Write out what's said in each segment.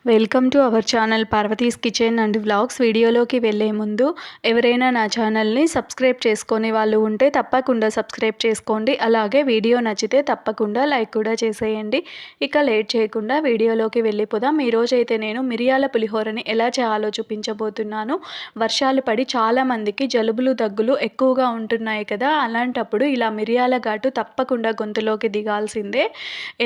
Welcome to our channel Parvati's kitchen and vlogs. వీడియోలోకి వెళ్ళే ముందు ఎవరైనా నా ఛానల్ని సబ్స్క్రైబ్ చేసుకొని వాళ్ళు ఉంటే తప్పకుండా సబ్స్క్రైబ్ చేసుకోండి. అలాగే వీడియో నచ్చితే తప్పకుండా లైక్ కూడా చేసేయండి. ఇక లేట్ చేయకుండా వీడియోలోకి వెళ్ళిపోదాం. ఈరోజైతే నేను మిరియాల పులిహోరని ఎలా చేయాలో చూపించబోతున్నాను. వర్షాలు పడి చాలామందికి జలుబులు దగ్గులు ఎక్కువగా ఉంటున్నాయి కదా, అలాంటప్పుడు ఇలా మిరియాల ఘాటు తప్పకుండా గొంతులోకి దిగాల్సిందే.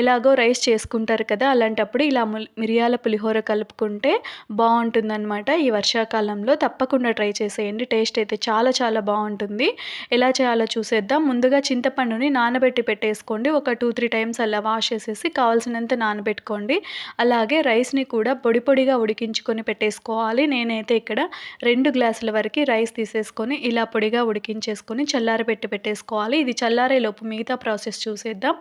ఎలాగో రైస్ చేసుకుంటారు కదా, అలాంటప్పుడు ఇలా మిరియాల పులిహోర కలుపుకుంటే బాగుంటుందన్నమాట. ఈ వర్షాకాలంలో తప్పకుండా ట్రై చేసేయండి. టేస్ట్ అయితే చాలా చాలా బాగుంటుంది. ఎలా చేయాలో చూసేద్దాం. ముందుగా చింతపండుని నానబెట్టి పెట్టేసుకోండి. ఒక 2-3 టైమ్స్ అలా వాష్ చేసేసి కావాల్సినంత నానబెట్టుకోండి. అలాగే రైస్ని కూడా పొడి పొడిగా ఉడికించుకొని పెట్టేసుకోవాలి. నేనైతే ఇక్కడ 2 గ్లాసుల వరకు రైస్ తీసేసుకొని ఇలా పొడిగా ఉడికించేసుకొని చల్లారబెట్టి పెట్టేసుకోవాలి. ఇది చల్లారేలోపు మిగతా ప్రాసెస్ చూసేద్దాం.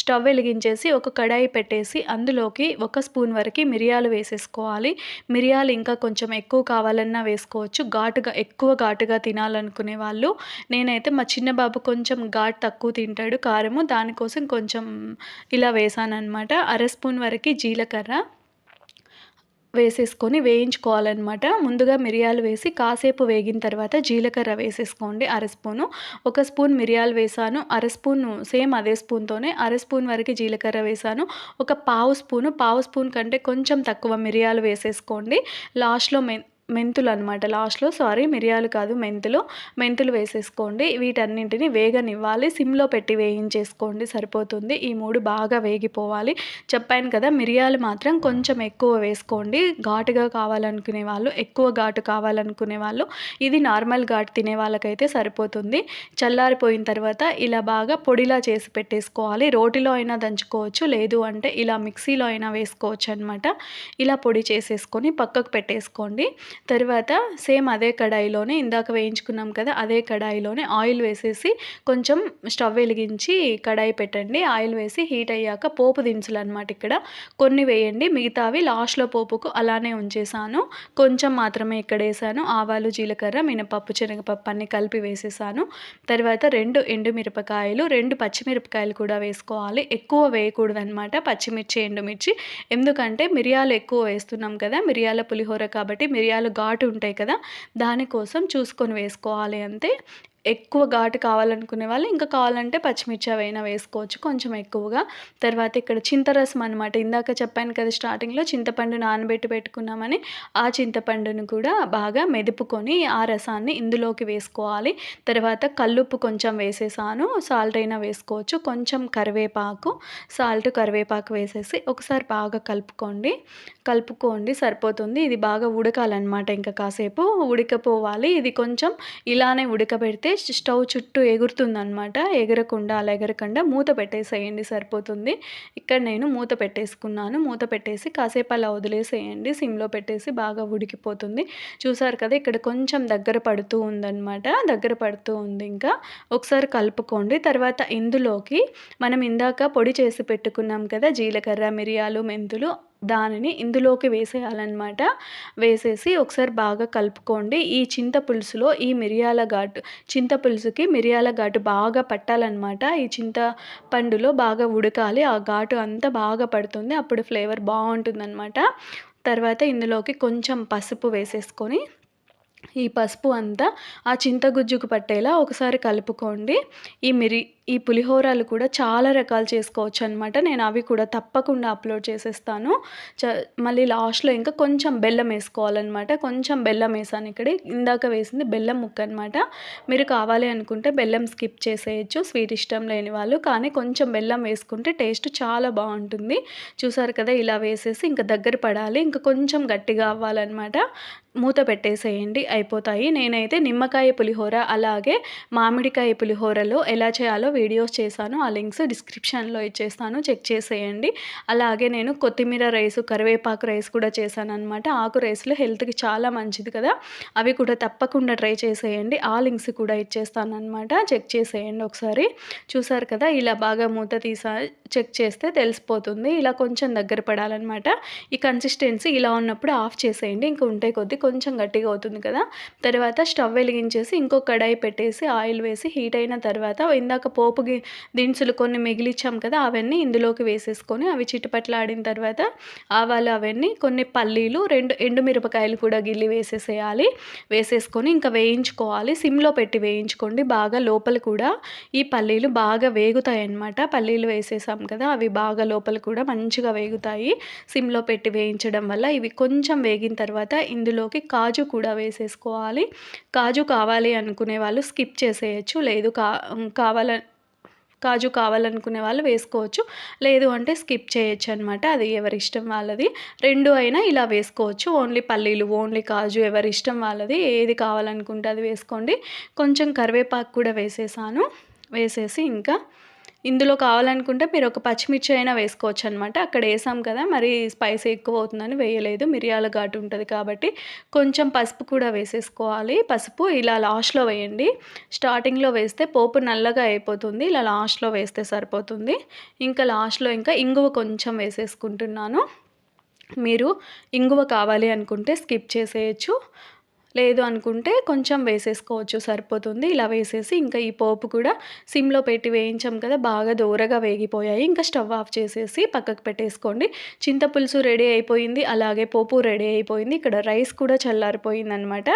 స్టవ్ వెలిగించేసి ఒక కడాయి పెట్టేసి అందులోకి 1 స్పూన్ వరకు మిరియాలు వేసేసుకోవాలి. మిరియాలు ఇంకా కొంచెం ఎక్కువ కావాలన్నా వేసుకోవచ్చు. ఎక్కువ ఘాటుగా తినాలనుకునే వాళ్ళు, నేనైతే మా చిన్న బాబు కొంచెం ఘాటు తక్కువ తింటాడు కారము, దానికోసం కొంచెం ఇలా వేసానన్నమాట. 1/2 స్పూన్ వరకు జీలకర్ర వేసేసుకొని వేయించుకోవాలన్నమాట. ముందుగా మిరియాలు వేసి కాసేపు వేగిన తర్వాత జీలకర్ర వేసేసుకోండి 1/2 స్పూను. 1 స్పూన్ మిరియాలు వేసాను, 1/2 స్పూను సేమ్ అదే స్పూన్తోనే 1/2 స్పూన్ వరకు జీలకర్ర వేసాను. ఒక పావు స్పూన్ కంటే కొంచెం తక్కువ మిరియాలు వేసేసుకోండి. లాస్ట్లో మెంతులు అనమాట. మిరియాలు కాదు, మెంతులు వేసేసుకోండి. వీటన్నింటిని వేగనివ్వాలి. సిమ్లో పెట్టి వేయించేసుకోండి సరిపోతుంది. ఈ 3 బాగా వేగిపోవాలి. చెప్పాను కదా, మిరియాలు మాత్రం కొంచెం ఎక్కువ వేసుకోండి. ఘాటుగా కావాలనుకునే వాళ్ళు, ఎక్కువ ఘాటు కావాలనుకునే వాళ్ళు, ఇది నార్మల్ ఘాటు తినే వాళ్ళకైతే సరిపోతుంది. చల్లారిపోయిన తర్వాత ఇలా బాగా పొడిలా చేసి పెట్టేసుకోవాలి. రోటిలో అయినా దంచుకోవచ్చు, లేదు అంటే ఇలా మిక్సీలో అయినా వేసుకోవచ్చు అనమాట. ఇలా పొడి చేసేసుకొని పక్కకు పెట్టేసుకోండి. తర్వాత సేమ్ అదే కడాయిలోనే ఇందాక వేయించుకున్నాం కదా, అదే కడాయిలోనే ఆయిల్ వేసేసి కొంచెం స్టవ్ వెలిగించి కడాయి పెట్టండి. ఆయిల్ వేసి హీట్ అయ్యాక పోపు దినుసులు అనమాట ఇక్కడ కొన్ని వేయండి. మిగతావి లాస్ట్లో పోపుకు అలానే ఉంచేసాను. కొంచెం మాత్రమే ఇక్కడ వేసాను. ఆవాలు, జీలకర్ర, మినపప్పు, శనగపప్పు అన్నీ కలిపి వేసేసాను. తర్వాత 2 ఎండుమిరపకాయలు, 2 పచ్చిమిరపకాయలు కూడా వేసుకోవాలి. ఎక్కువ వేయకూడదు అనమాట పచ్చిమిర్చి, ఎండుమిర్చి. ఎందుకంటే మిరియాలు ఎక్కువ వేస్తున్నాం కదా, మిరియాల పులిహోర కాబట్టి మిరియాలు ఘాటు ఉంటాయి కదా, దానికోసం చూసుకొని వేసుకోవాలి అంతే. ఎక్కువ ఘాటు కావాలనుకునే వాళ్ళు ఇంకా కావాలంటే పచ్చిమిర్చి అవైనా వేసుకోవచ్చు కొంచెం ఎక్కువగా. తర్వాత ఇక్కడ చింతరసం అనమాట. ఇందాక చెప్పాను కదా స్టార్టింగ్లో చింతపండు నానబెట్టి పెట్టుకున్నామని, ఆ చింతపండును కూడా బాగా మెదుపుకొని ఆ రసాన్ని ఇందులోకి వేసుకోవాలి. తర్వాత కల్లుప్పు కొంచెం వేసేసాను, సాల్ట్ అయినా వేసుకోవచ్చు. కొంచెం కరివేపాకు, కరివేపాకు వేసేసి ఒకసారి బాగా కలుపుకోండి సరిపోతుంది. ఇది బాగా ఉడకాలన్నమాట. ఇంకా కాసేపు ఉడకపోవాలి. ఇది కొంచెం ఇలానే ఉడకబెడితే స్టవ్ చుట్టూ ఎగురుతుందనమాట. ఎగరకుండా మూత పెట్టేసేయండి సరిపోతుంది. ఇక్కడ నేను మూత పెట్టేసుకున్నాను. మూత పెట్టేసి కాసేపు అలా వదిలేసేయండి. సిమ్లో పెట్టేసి బాగా ఉడికిపోతుంది. చూసారు కదా, ఇక్కడ కొంచెం దగ్గర పడుతూ ఉంది. ఇంకా ఒకసారి కలుపుకోండి. తర్వాత ఇందులోకి మనం ఇందాక పొడి చేసి పెట్టుకున్నాం కదా, జీలకర్ర, మిరియాలు, మెంతులు, దానిని ఇందులోకి వేసేయాలన్నమాట. వేసేసి ఒకసారి బాగా కలుపుకోండి. ఈ చింతపులుసులో ఈ చింతపులుసుకి మిరియాల ఘాటు బాగా పట్టాలన్నమాట. ఈ చింతపండులో బాగా ఉడకాలి. ఆ ఘాటు అంతా బాగా పడుతుంది, అప్పుడు ఫ్లేవర్ బాగుంటుందన్నమాట. తర్వాత ఇందులోకి కొంచెం పసుపు వేసేసుకొని ఈ పసుపు అంతా ఆ చింతగుజ్జుకు పట్టేలా ఒకసారి కలుపుకోండి. ఈ పులిహోరాలు కూడా చాలా రకాలు చేసుకోవచ్చు అనమాట. నేను అవి కూడా తప్పకుండా అప్లోడ్ చేసేస్తాను. మళ్ళీ లాస్ట్లో ఇంకా కొంచెం బెల్లం వేసుకోవాలన్నమాట. కొంచెం బెల్లం వేసాను ఇక్కడ. ఇందాక వేసింది బెల్లం ముక్క అనమాట. మీరు కావాలి అనుకుంటే బెల్లం స్కిప్ చేసేయచ్చు, స్వీట్ ఇష్టం లేని వాళ్ళు. కానీ కొంచెం బెల్లం వేసుకుంటే టేస్ట్ చాలా బాగుంటుంది. చూసారు కదా, ఇలా వేసేసి ఇంకా దగ్గర పడాలి. ఇంకా కొంచెం గట్టిగా అవ్వాలన్నమాట. మూత పెట్టేసేయండి, అయిపోతాయి. నేనైతే నిమ్మకాయ పులిహోర అలాగే మామిడికాయ పులిహోరలో ఎలా చేయాలో వీడియోస్ చేశాను. ఆ లింక్స్ డిస్క్రిప్షన్లో ఇచ్చేస్తాను, చెక్ చేసేయండి. అలాగే నేను కొత్తిమీర రైసు, కరివేపాకు రైస్ కూడా చేశాను అనమాట. ఆకు రైస్లు హెల్త్కి చాలా మంచిది కదా, అవి కూడా తప్పకుండా ట్రై చేసేయండి. ఆ లింక్స్ కూడా ఇచ్చేస్తాను అనమాట, చెక్ చేసేయండి ఒకసారి. చూసారు కదా, ఇలా బాగా మూత చెక్ చేస్తే తెలిసిపోతుంది. ఇలా కొంచెం దగ్గర పడాలన్నమాట. ఈ కన్సిస్టెన్సీ ఇలా ఉన్నప్పుడు ఆఫ్ చేసేయండి. ఇంకా ఉంటే కొద్దీ కొంచెం గట్టిగా అవుతుంది కదా. తర్వాత స్టవ్ వెలిగించేసి ఇంకో కడాయి పెట్టేసి ఆయిల్ వేసి హీట్ అయిన తర్వాత ఇందాక పోపు పోపు దినుసులు కొన్ని మిగిలిచ్చాం కదా, అవన్నీ ఇందులోకి వేసేసుకొని అవి చిటపట్లాడిన తర్వాత ఆవాలు అవన్నీ, కొన్ని పల్లీలు, 2 ఎండుమిరపకాయలు కూడా గిల్లి వేసేసేయాలి. వేసేసుకొని ఇంకా వేయించుకోవాలి. సిమ్లో పెట్టి వేయించుకోండి. బాగా లోపల కూడా ఈ పల్లీలు బాగా వేగుతాయి అన్నమాట. పల్లీలు వేసేసాం కదా, అవి బాగా లోపల కూడా మంచిగా వేగుతాయి సిమ్లో పెట్టి వేయించడం వల్ల. ఇవి కొంచెం వేగిన తర్వాత ఇందులోకి కాజు కూడా వేసేసుకోవాలి. కాజు కావాలి అనుకునే వాళ్ళు స్కిప్ చేసేయచ్చు. లేదు కాజు కావాలనుకునే వాళ్ళు వేసుకోవచ్చు. లేదు అంటే స్కిప్ చేయొచ్చు అనమాట. అది ఎవరి ఇష్టం వాళ్ళది. 2 అయినా ఇలా వేసుకోవచ్చు. ఓన్లీ పల్లీలు, ఓన్లీ కాజు, ఎవరి ఇష్టం వాళ్ళది. ఏది కావాలనుకుంటే అది వేసుకోండి. కొంచెం కరివేపాకు కూడా వేసేసాను. వేసేసి ఇంకా ఇందులో కావాలనుకుంటే మీరు ఒక పచ్చిమిర్చి అయినా వేసుకోవచ్చు అనమాట. అక్కడ వేసాం కదా, మరి స్పైసీ ఎక్కువ అవుతుందని వేయలేదు. మిరియాల ఘాటు ఉంటుంది కాబట్టి. కొంచెం పసుపు కూడా వేసేసుకోవాలి. పసుపు ఇలా లాస్ట్లో వేయండి. స్టార్టింగ్లో వేస్తే పోపు నల్లగా అయిపోతుంది. ఇలా లాస్ట్లో వేస్తే సరిపోతుంది. ఇంకా లాస్ట్లో ఇంకా ఇంగువ కొంచెం వేసేసుకుంటున్నాను. మీరు ఇంగువ కావాలి అనుకుంటే స్కిప్ చేసేయచ్చు. లేదు అనుకుంటే కొంచెం వేసేసుకోవచ్చు, సరిపోతుంది. ఇలా వేసేసి ఇంకా ఈ పోపు కూడా సిమ్లో పెట్టి వేయించాం కదా, బాగా దూరగా వేగిపోయాయి. ఇంకా స్టవ్ ఆఫ్ చేసేసి పక్కకు పెట్టేసుకోండి. చింతపులుసు రెడీ అయిపోయింది, అలాగే పోపు రెడీ అయిపోయింది. ఇక్కడ రైస్ కూడా చల్లారిపోయింది అనమాట.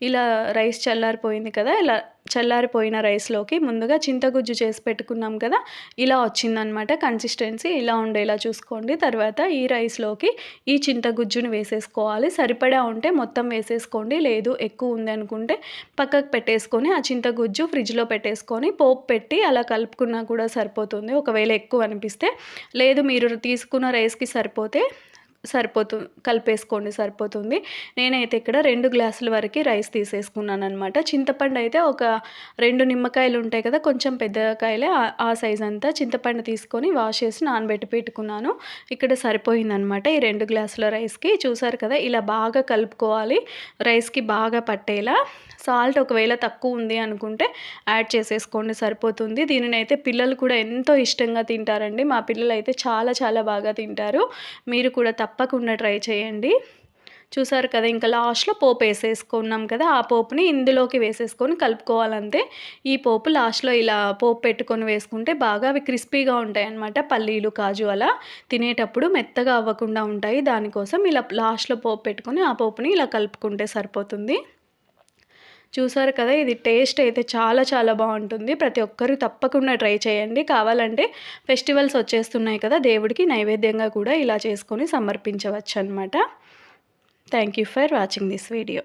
ఇలా రైస్ చల్లారిపోయింది కదా, ఇలా చల్లారిపోయిన రైస్లోకి ముందుగా చింతగుజ్జు చేసి పెట్టుకున్నాం కదా, ఇలా వచ్చిందనమాట కన్సిస్టెన్సీ. ఇలా ఉండేలా చూసుకోండి. తర్వాత ఈ రైస్లోకి ఈ చింతగుజ్జుని వేసేసుకోవాలి. సరిపడా ఉంటే మొత్తం వేసేసుకోండి. లేదు ఎక్కువ ఉంది అనుకుంటే పక్కకు పెట్టేసుకొని ఆ చింతగుజ్జు ఫ్రిడ్జ్లో పెట్టేసుకొని పోపు పెట్టి అలా కలుపుకున్నా కూడా సరిపోతుంది, ఒకవేళ ఎక్కువ అనిపిస్తే. లేదు మీరు తీసుకున్న రైస్కి కలిపేసుకోండి, సరిపోతుంది. నేనైతే ఇక్కడ 2 గ్లాసుల వరకు రైస్ తీసేసుకున్నాను అనమాట. చింతపండు అయితే ఒక 2 నిమ్మకాయలు ఉంటాయి కదా, కొంచెం పెద్ద కాయలే, ఆ సైజ్ అంతా చింతపండు తీసుకొని వాష్ చేసి నానబెట్టి పెట్టుకున్నాను. ఇక్కడ సరిపోయిందనమాట ఈ 2 గ్లాసుల రైస్కి. చూసారు కదా, ఇలా బాగా కలుపుకోవాలి, రైస్కి బాగా పట్టేలా. సాల్ట్ ఒకవేళ తక్కువ ఉంది అనుకుంటే యాడ్ చేసేసుకోండి, సరిపోతుంది. దీనిని అయితే పిల్లలు కూడా ఎంతో ఇష్టంగా తింటారండి. మా పిల్లలు అయితే చాలా చాలా బాగా తింటారు. మీరు కూడా తప్పకుండా ట్రై చేయండి. చూసారు కదా, ఇంకా లాస్ట్లో పోపు వేసేసుకున్నాం కదా, ఆ పోపుని ఇందులోకి వేసేసుకొని కలుపుకోవాలంతే. ఈ పోపు లాస్ట్లో ఇలా పోపు పెట్టుకొని వేసుకుంటే బాగా అవి క్రిస్పీగా ఉంటాయి అన్నమాట. పల్లీలు, కాజు అలా తినేటప్పుడు మెత్తగా అవ్వకుండా ఉంటాయి. దానికోసం ఇలా లాస్ట్లో పోపు పెట్టుకొని ఆ పోపుని ఇలా కలుపుకుంటే సరిపోతుంది. చూసారు కదా, ఇది టేస్ట్ అయితే చాలా చాలా బాగుంటుంది. ప్రతి ఒక్కరు తప్పకుండా ట్రై చేయండి. కావాలంటే ఫెస్టివల్స్ వచ్చేస్తున్నాయి కదా, దేవుడికి నైవేద్యంగా కూడా ఇలా చేసుకొని సమర్పించవచ్చు అనమాట. Thank you for watching this video.